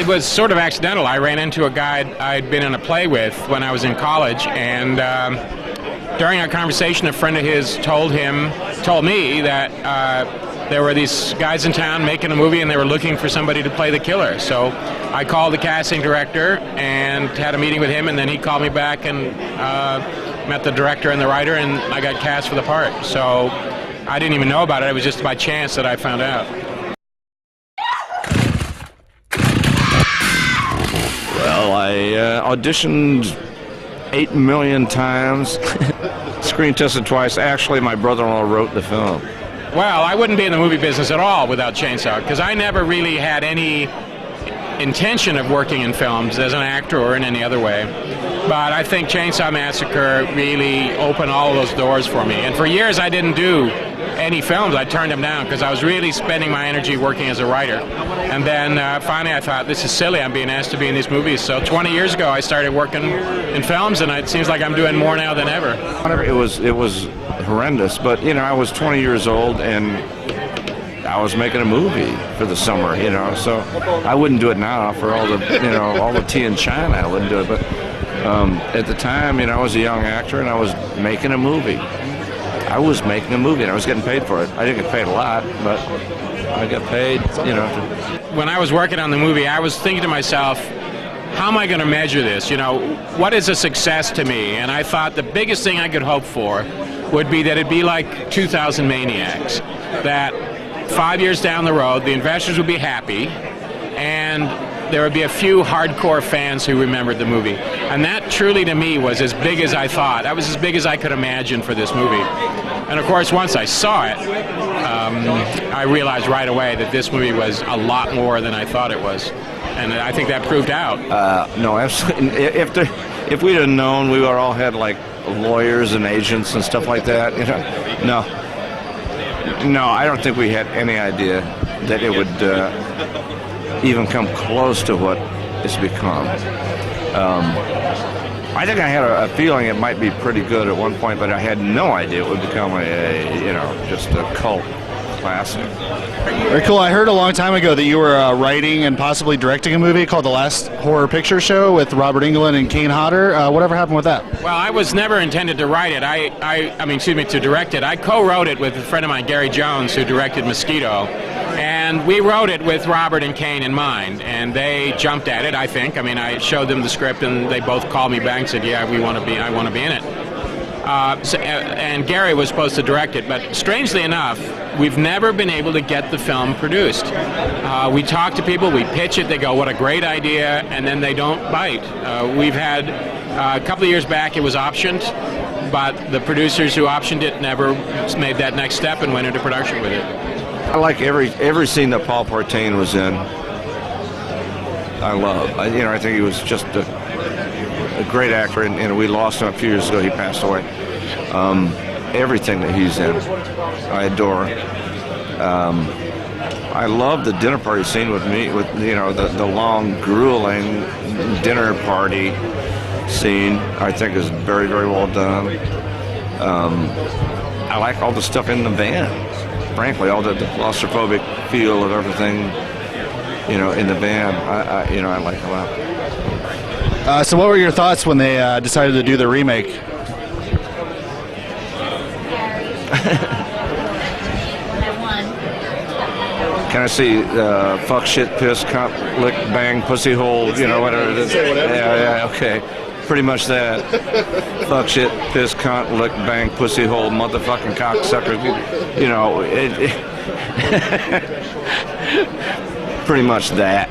it was sort of accidental. I ran into a guy I'd been in a play with when I was in college, and during our conversation, a friend of his told me that there were these guys in town making a movie, and they were looking for somebody to play the killer. So I called the casting director and had a meeting with him, and then he called me back and met the director and the writer, and I got cast for the part. So I didn't even know about it. It was just by chance that I found out. Well, I auditioned 8 million times, screen tested twice. Actually, my brother-in-law wrote the film. Well, I wouldn't be in the movie business at all without Chainsaw, because I never really had any intention of working in films as an actor or in any other way. But I think Chainsaw Massacre really opened all of those doors for me. And for years I didn't do any films. I turned them down because I was really spending my energy working as a writer. And then finally I thought, this is silly, I'm being asked to be in these movies. So 20 years ago I started working in films, and it seems like I'm doing more now than ever. It was horrendous, but you know, I was 20 years old and I was making a movie for the summer, you know, so I wouldn't do it now for all the, you know, all the tea in China. I wouldn't do it, but at the time, you know, I was a young actor and I was making a movie. I was making a movie and I was getting paid for it. I didn't get paid a lot, but I got paid, you know. When I was working on the movie, I was thinking to myself, how am I going to measure this? You know, what is a success to me? And I thought the biggest thing I could hope for would be that it'd be like 2000 Maniacs, that 5 years down the road, the investors would be happy, and there would be a few hardcore fans who remembered the movie. And that truly, to me, was as big as I thought. That was as big as I could imagine for this movie. And of course, once I saw it, I realized right away that this movie was a lot more than I thought it was. And I think that proved out. No, absolutely. If we'd have known, we would all had like lawyers and agents and stuff like that. You know, no, I don't think we had any idea that it would even come close to what it's become. I think I had a feeling it might be pretty good at one point, but I had no idea it would become just a cult classic. Very cool. I heard a long time ago that you were writing and possibly directing a movie called The Last Horror Picture Show with Robert Englund and Kane Hodder. Whatever happened with that? Well, I was never intended to write it. To direct it. I co-wrote it with a friend of mine, Gary Jones, who directed Mosquito. And we wrote it with Robert and Kane in mind, and they jumped at it, I think. I mean, I showed them the script, and they both called me back and said, yeah, I want to be in it. And Gary was supposed to direct it, but strangely enough, we've never been able to get the film produced. We talk to people, we pitch it, they go, what a great idea, and then they don't bite. We've had, a couple of years back, it was optioned, but the producers who optioned it never made that next step and went into production with it. I like every scene that Paul Partain was in. I love. I think he was just a great actor, and we lost him a few years ago. He passed away. Everything that he's in, I adore. I love the dinner party scene with the long, grueling dinner party scene. I think is very, very well done. I like all the stuff in the van. Frankly, all the claustrophobic feel of everything, in the van, I like a lot. So what were your thoughts when they decided to do the remake? Can I see fuck, shit, piss, cunt, lick, bang, pussy hole, whatever it is? Yeah, okay. Pretty much that. Fuck, shit, piss, cunt, lick, bang, pussy hole, motherfucking cocksucker. Pretty much that.